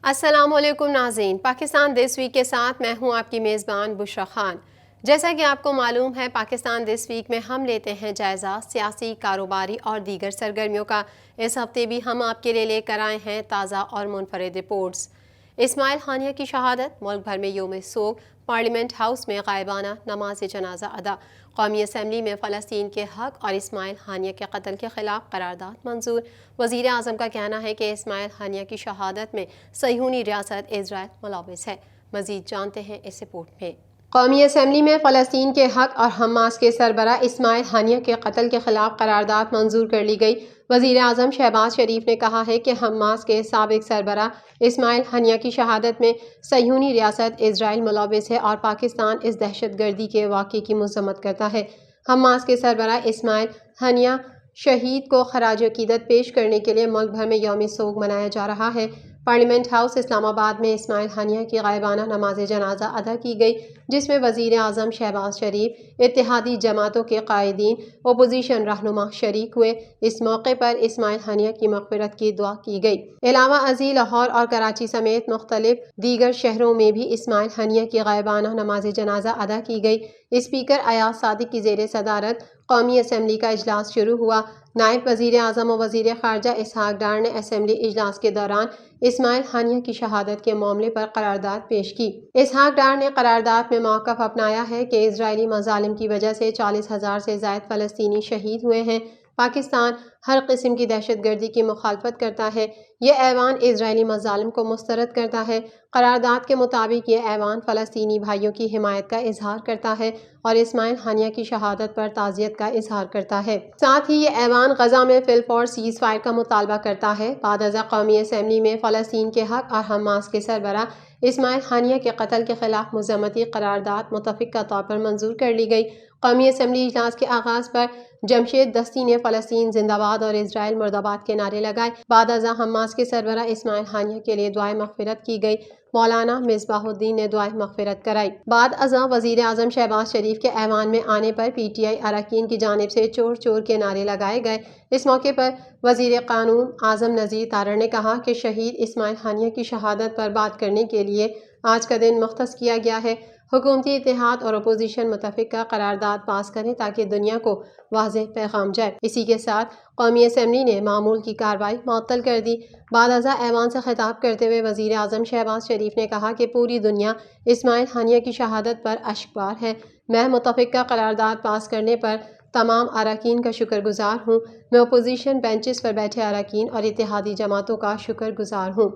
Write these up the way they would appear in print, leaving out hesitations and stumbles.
السلام علیکم ناظرین، پاکستان دس ویک کے ساتھ میں ہوں آپ کی میزبان بشرا خان۔ جیسا کہ آپ کو معلوم ہے، پاکستان دس ویک میں ہم لیتے ہیں جائزہ سیاسی، کاروباری اور دیگر سرگرمیوں کا۔ اس ہفتے بھی ہم آپ کے لیے لے کر آئے ہیں تازہ اور منفرد رپورٹس۔ اسماعیل ہانیہ کی شہادت، ملک بھر میں یوم سوگ، پارلیمنٹ ہاؤس میں غائبانہ نماز جنازہ ادا، قومی اسمبلی میں فلسطین کے حق اور اسماعیل ہانیہ کے قتل کے خلاف قرارداد منظور۔ وزیر اعظم کا کہنا ہے کہ اسماعیل ہانیہ کی شہادت میں صہیونی ریاست اسرائیل ملوث ہے۔ مزید جانتے ہیں اس رپورٹ میں۔ قومی اسمبلی میں فلسطین کے حق اور حماس کے سربراہ اسماعیل ہانیہ کے قتل کے خلاف قرارداد منظور کر لی گئی۔ وزیر اعظم شہباز شریف نے کہا ہے کہ حماس کے سابق سربراہ اسماعیل ہانیہ کی شہادت میں صہیونی ریاست اسرائیل ملوث ہے اور پاکستان اس دہشت گردی کے واقعے کی مذمت کرتا ہے۔ حماس کے سربراہ اسماعیل ہانیہ شہید کو خراج عقیدت پیش کرنے کے لیے ملک بھر میں یوم سوگ منایا جا رہا ہے۔ پارلیمنٹ ہاؤس اسلام آباد میں اسماعیل ہانیہ کی غائبانہ نماز جنازہ ادا کی گئی، جس میں وزیر اعظم شہباز شریف، اتحادی جماعتوں کے قائدین، اپوزیشن رہنما شریک ہوئے۔ اس موقع پر اسماعیل ہانیہ کی مغفرت کی دعا کی گئی۔ علاوہ ازیں لاہور اور کراچی سمیت مختلف دیگر شہروں میں بھی اسماعیل ہانیہ کی غائبانہ نماز جنازہ ادا کی گئی۔ اسپیکر ایاز صادق کی زیر صدارت قومی اسمبلی کا اجلاس شروع ہوا۔ نائب وزیر اعظم و وزیر خارجہ اسحاق ڈار نے اسمبلی اجلاس کے دوران اسماعیل ہانیہ کی شہادت کے معاملے پر قرارداد پیش کی۔ اسحاق ڈار نے قرارداد میں موقف اپنایا ہے کہ اسرائیلی مظالم کی وجہ سے 40,000 سے زائد فلسطینی شہید ہوئے ہیں۔ پاکستان ہر قسم کی دہشت گردی کی مخالفت کرتا ہے۔ یہ ایوان اسرائیلی مظالم کو مسترد کرتا ہے۔ قرارداد کے مطابق یہ ایوان فلسطینی بھائیوں کی حمایت کا اظہار کرتا ہے اور اسماعیل ہانیہ کی شہادت پر تعزیت کا اظہار کرتا ہے۔ ساتھ ہی یہ ایوان غزہ میں فی الفور سیز فائر کا مطالبہ کرتا ہے۔ بعد ازاں قومی اسمبلی میں فلسطین کے حق اور حماس کے سربراہ اسماعیل ہانیہ کے قتل کے خلاف مذمتی قرارداد متفقہ طور پر منظور کر لی گئی۔ قومی اسمبلی اجلاس کے آغاز پر جمشید دستی نے فلسطین زندہ باد اور اسرائیل مرد آباد کے نعرے لگائے۔ بعد ازاں حماس کے سربراہ اسماعیل ہانیہ کے لیے دعائے مغفرت کی گئی۔ مولانا مصباح الدین نے دعائے مغفرت کرائی۔ بعد ازاں وزیر اعظم شہباز شریف کے ایوان میں آنے پر پی ٹی آئی اراکین کی جانب سے چور چور کے نعرے لگائے گئے۔ اس موقع پر وزیر قانون اعظم نذیر تارڑ نے کہا کہ شہید اسماعیل ہانیہ کی شہادت پر بات کرنے کے لیے آج کا دن مختص کیا گیا ہے۔ حکومتی اتحاد اور اپوزیشن متفقہ قرارداد پاس کریں تاکہ دنیا کو واضح پیغام جائے۔ اسی کے ساتھ قومی اسمبلی نے معمول کی کارروائی معطل کر دی۔ بعد ازاں ایوان سے خطاب کرتے ہوئے وزیر اعظم شہباز شریف نے کہا کہ پوری دنیا اسماعیل ہانیہ کی شہادت پر اشکبار ہے۔ میں متفقہ قرارداد پاس کرنے پر تمام اراکین کا شکر گزار ہوں۔ میں اپوزیشن بینچز پر بیٹھے اراکین اور اتحادی جماعتوں کا شکر گزار ہوں۔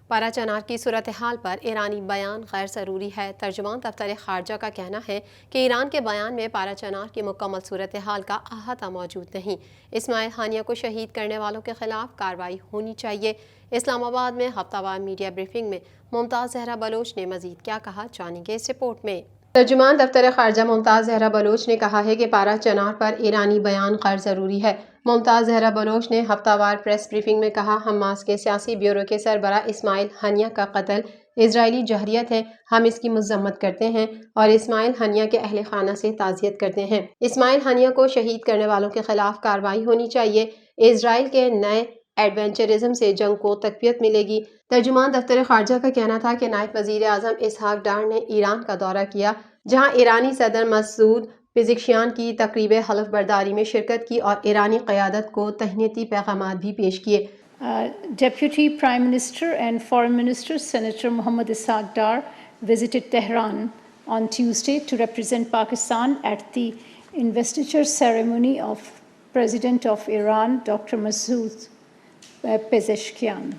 پارا چنار کی صورتحال پر ایرانی بیان غیر ضروری ہے۔ ترجمان دفتر خارجہ کا کہنا ہے کہ ایران کے بیان میں پارا چنار کی مکمل صورتحال کا احاطہ موجود نہیں۔ اسماعیل ہانیہ کو شہید کرنے والوں کے خلاف کارروائی ہونی چاہیے۔ اسلام آباد میں ہفتہ وار میڈیا بریفنگ میں ممتاز زہرا بلوچ نے مزید کیا کہا، جانیں گے اس رپورٹ میں۔ ترجمان دفتر خارجہ ممتاز زہرا بلوچ نے کہا ہے کہ پارا چنار پر ایرانی بیان غیر ضروری ہے۔ ممتاز زہرا بلوچ نے ہفتہ وار پریس بریفنگ میں کہا، حماس کے سیاسی بیورو کے سربراہ اسماعیل ہانیہ کا قتل اسرائیلی جرحیت ہے۔ ہم اس کی مذمت کرتے ہیں اور اسماعیل ہانیہ کے اہل خانہ سے تعزیت کرتے ہیں۔ اسماعیل ہانیہ کو شہید کرنے والوں کے خلاف کارروائی ہونی چاہیے۔ اسرائیل کے نئے ایڈونچرزم سے جنگ کو تقویت ملے گی۔ ترجمان دفتر خارجہ کا کہنا تھا کہ نائب وزیر اعظم اسحاق ڈار نے ایران کا دورہ کیا، جہاں ایرانی صدر مسعود پزیشکیان کی تقریب حلف برداری میں شرکت کی اور ایرانی قیادت کو تہنیتی پیغامات بھی پیش کیے۔ Deputy Prime Minister and Foreign Minister Senator Mohammad Ishaq Dar visited Tehran on Tuesday to represent Pakistan at the investiture ceremony of President of Iran, Dr. Masoud Pezeshkian.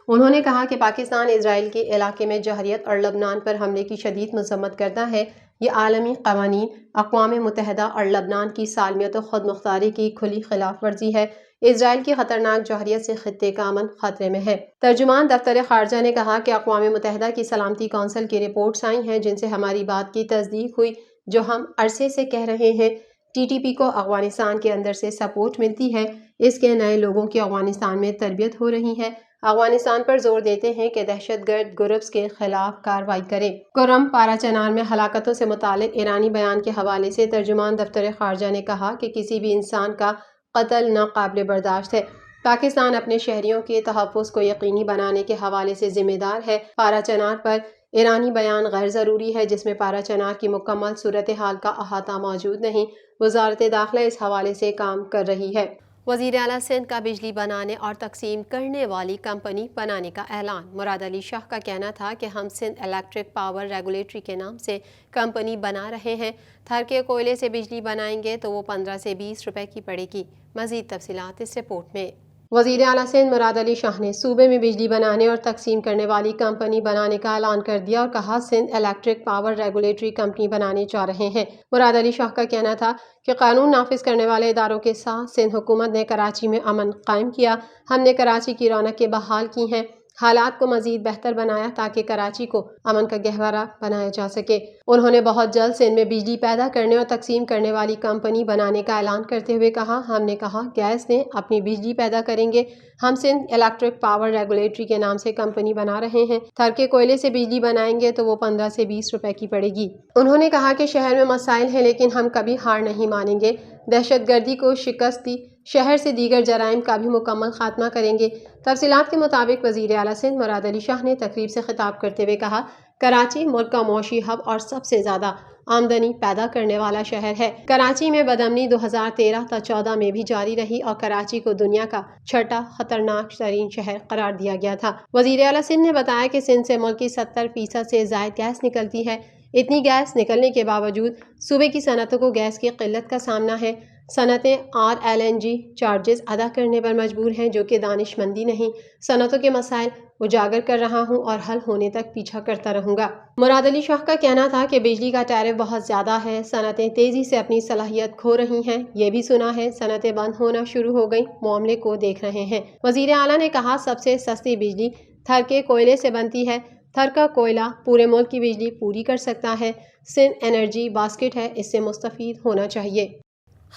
انہوں نے کہا کہ پاکستان اسرائیل کے علاقے میں جوہریت اور لبنان پر حملے کی شدید مذمت کرتا ہے۔ یہ عالمی قوانین، اقوام متحدہ اور لبنان کی سالمیت و خود مختاری کی کھلی خلاف ورزی ہے۔ اسرائیل کی خطرناک جوہریت سے خطے کا امن خطرے میں ہے۔ ترجمان دفتر خارجہ نے کہا کہ اقوام متحدہ کی سلامتی کونسل کی رپورٹس آئی ہیں جن سے ہماری بات کی تصدیق ہوئی، جو ہم عرصے سے کہہ رہے ہیں۔ ٹی ٹی پی کو افغانستان کے اندر سے سپورٹ ملتی ہے۔ اس کے نئے لوگوں کی افغانستان میں تربیت ہو رہی ہے۔ افغانستان پر زور دیتے ہیں کہ دہشت گرد گروپس کے خلاف کارروائی کرے۔ کرم پارا چنار میں ہلاکتوں سے متعلق ایرانی بیان کے حوالے سے ترجمان دفتر خارجہ نے کہا کہ کسی بھی انسان کا قتل ناقابل برداشت ہے۔ پاکستان اپنے شہریوں کے تحفظ کو یقینی بنانے کے حوالے سے ذمہ دار ہے۔ پارا چنار پر ایرانی بیان غیر ضروری ہے جس میں پارا چنار کی مکمل صورتحال کا احاطہ موجود نہیں۔ وزارت داخلہ اس حوالے سے کام کر رہی ہے۔ وزیر اعلیٰ سندھ کا بجلی بنانے اور تقسیم کرنے والی کمپنی بنانے کا اعلان۔ مراد علی شاہ کا کہنا تھا کہ ہم سندھ الیکٹرک پاور ریگولیٹری کے نام سے کمپنی بنا رہے ہیں۔ تھر کے کوئلے سے بجلی بنائیں گے تو وہ 15 سے 20 روپے کی پڑے گی۔ مزید تفصیلات اس رپورٹ میں۔ وزیر اعلیٰ سندھ مراد علی شاہ نے صوبے میں بجلی بنانے اور تقسیم کرنے والی کمپنی بنانے کا اعلان کر دیا اور کہا Sindh electric power regulatory company بنانے جا رہے ہیں۔ مراد علی شاہ کا کہنا تھا کہ قانون نافذ کرنے والے اداروں کے ساتھ سندھ حکومت نے کراچی میں امن قائم کیا۔ ہم نے کراچی کی رونقیں بحال کی ہیں، حالات کو مزید بہتر بنایا تاکہ کراچی کو امن کا گہوارہ بنایا جا سکے۔ انہوں نے بہت جلد سندھ میں بجلی پیدا کرنے اور تقسیم کرنے والی کمپنی بنانے کا اعلان کرتے ہوئے کہا ہم نے کہا گیس نے اپنی بجلی پیدا کریں گے۔ ہم سندھ الیکٹرک پاور ریگولیٹری کے نام سے کمپنی بنا رہے ہیں۔ تھر کے کوئلے سے بجلی بنائیں گے تو وہ 15 سے 20 روپے کی پڑے گی۔ انہوں نے کہا کہ شہر میں مسائل ہیں لیکن ہم کبھی ہار نہیں مانیں گے۔ دہشت گردی کو شکست دی، شہر سے دیگر جرائم کا بھی مکمل خاتمہ کریں گے۔ تفصیلات کے مطابق وزیر اعلیٰ سندھ مراد علی شاہ نے تقریب سے خطاب کرتے ہوئے کہا کراچی ملک کا معاشی ہب اور سب سے زیادہ آمدنی پیدا کرنے والا شہر ہے۔ کراچی میں بدامنی 2013 تا 14 میں بھی جاری رہی اور کراچی کو دنیا کا 6واں خطرناک ترین شہر قرار دیا گیا تھا۔ وزیر اعلیٰ سندھ نے بتایا کہ سندھ سے ملک کی 70% سے زائد گیس نکلتی ہے۔ اتنی گیس نکلنے کے باوجود صوبے کی صنعتوں کو گیس کی قلت کا سامنا ہے۔ صنعتیں RLNG چارجز ادا کرنے پر مجبور ہیں جو کہ دانش مندی نہیں۔ صنعتوں کے مسائل اجاگر کر رہا ہوں اور حل ہونے تک پیچھا کرتا رہوں گا۔ مراد علی شاہ کا کہنا تھا کہ بجلی کا ٹیرف بہت زیادہ ہے، صنعتیں تیزی سے اپنی صلاحیت کھو رہی ہیں۔ یہ بھی سنا ہے صنعتیں بند ہونا شروع ہو گئیں، معاملے کو دیکھ رہے ہیں۔ وزیر اعلیٰ نے کہا سب سے سستی بجلی تھر کے کوئلے سے بنتی ہے۔ تھر کا کوئلہ پورے ملک کی بجلی پوری کر سکتا ہے۔ سندھ انرجی باسکٹ ہے، اس سے مستفید ہونا چاہیے۔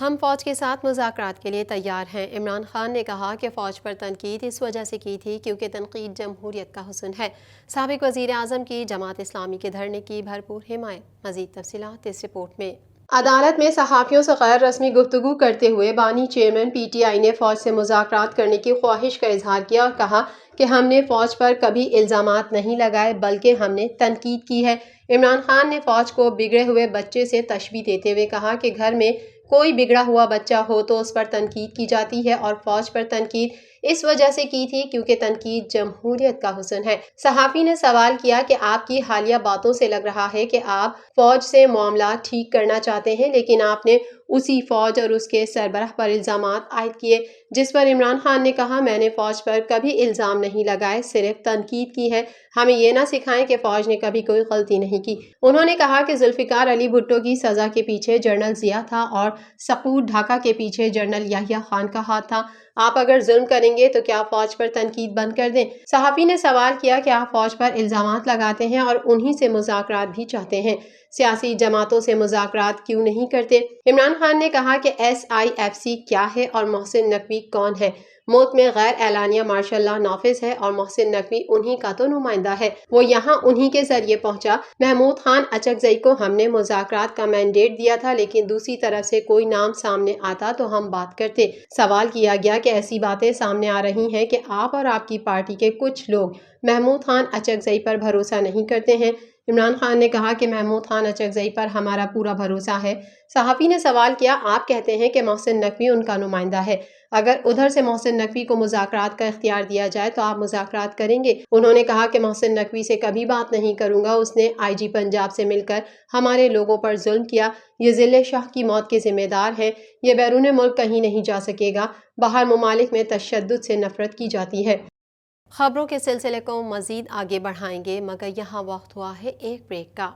ہم فوج کے ساتھ مذاکرات کے لیے تیار ہیں۔ عمران خان نے کہا کہ فوج پر تنقید اس وجہ سے کی تھی کیونکہ تنقید جمہوریت کا حسن ہے۔ سابق وزیر اعظم کی جماعت اسلامی کے دھرنے کی بھرپور حمایت۔ مزید تفصیلات اس رپورٹ میں۔ عدالت میں صحافیوں سے غیر رسمی گفتگو کرتے ہوئے بانی چیئرمین PTI نے فوج سے مذاکرات کرنے کی خواہش کا اظہار کیا اور کہا کہ ہم نے فوج پر کبھی الزامات نہیں لگائے بلکہ ہم نے تنقید کی ہے۔ عمران خان نے فوج کو بگڑے ہوئے بچے سے تشبیہ دیتے ہوئے کہا کہ گھر میں کوئی بگڑا ہوا بچہ ہو تو اس پر تنقید کی جاتی ہے اور فوج پر تنقید اس وجہ سے کی تھی کیونکہ تنقید جمہوریت کا حسن ہے۔ صحافی نے سوال کیا کہ آپ کی حالیہ باتوں سے لگ رہا ہے کہ آپ فوج سے معاملات ٹھیک کرنا چاہتے ہیں لیکن آپ نے اسی فوج اور اس کے سربراہ پر الزامات عائد کیے، جس پر عمران خان نے کہا میں نے فوج پر کبھی الزام نہیں لگائے، صرف تنقید کی ہے۔ ہمیں یہ نہ سکھائیں کہ فوج نے کبھی کوئی غلطی نہیں کی۔ انہوں نے کہا کہ ذوالفقار علی بھٹو کی سزا کے پیچھے جنرل ضیاء تھا اور سقوط ڈھاکہ کے پیچھے جنرل یحییٰ خان کا ہاتھ تھا۔ آپ اگر ظلم کریں گے تو کیا فوج پر تنقید بند کر دیں؟ صحافی نے سوال کیا کہ آپ فوج پر الزامات لگاتے ہیں اور انہی سے مذاکرات بھی چاہتے ہیں، سیاسی جماعتوں سے مذاکرات کیوں نہیں کرتے؟ عمران خان نے کہا کہ SIFC کیا ہے اور محسن نقوی کون ہے؟ ملک میں غیر اعلانیہ مارشل لا نافذ ہے اور محسن نقوی انہی کا تو نمائندہ ہے، وہ یہاں انہی کے ذریعے پہنچا۔ محمود خان اچکزئی کو ہم نے مذاکرات کا مینڈیٹ دیا تھا لیکن دوسری طرف سے کوئی نام سامنے آتا تو ہم بات کرتے۔ سوال کیا گیا کہ ایسی باتیں سامنے آ رہی ہیں کہ آپ اور آپ کی پارٹی کے کچھ لوگ محمود خان اچکزئی پر بھروسہ نہیں کرتے ہیں۔ عمران خان نے کہا کہ محمود خان اچکزئی پر ہمارا پورا بھروسہ ہے۔ صحافی نے سوال کیا آپ کہتے ہیں کہ محسن نقوی ان کا نمائندہ ہے، اگر ادھر سے محسن نقوی کو مذاکرات کا اختیار دیا جائے تو آپ مذاکرات کریں گے؟ انہوں نے کہا کہ محسن نقوی سے کبھی بات نہیں کروں گا، اس نے IG پنجاب سے مل کر ہمارے لوگوں پر ظلم کیا، یہ ذل شاہ کی موت کے ذمہ دار ہیں، یہ بیرون ملک کہیں نہیں جا سکے گا، باہر ممالک میں تشدد سے نفرت کی جاتی ہے۔ خبروں کے سلسلے کو مزید آگے بڑھائیں گے مگر یہاں وقت ہوا ہے ایک بریک کا۔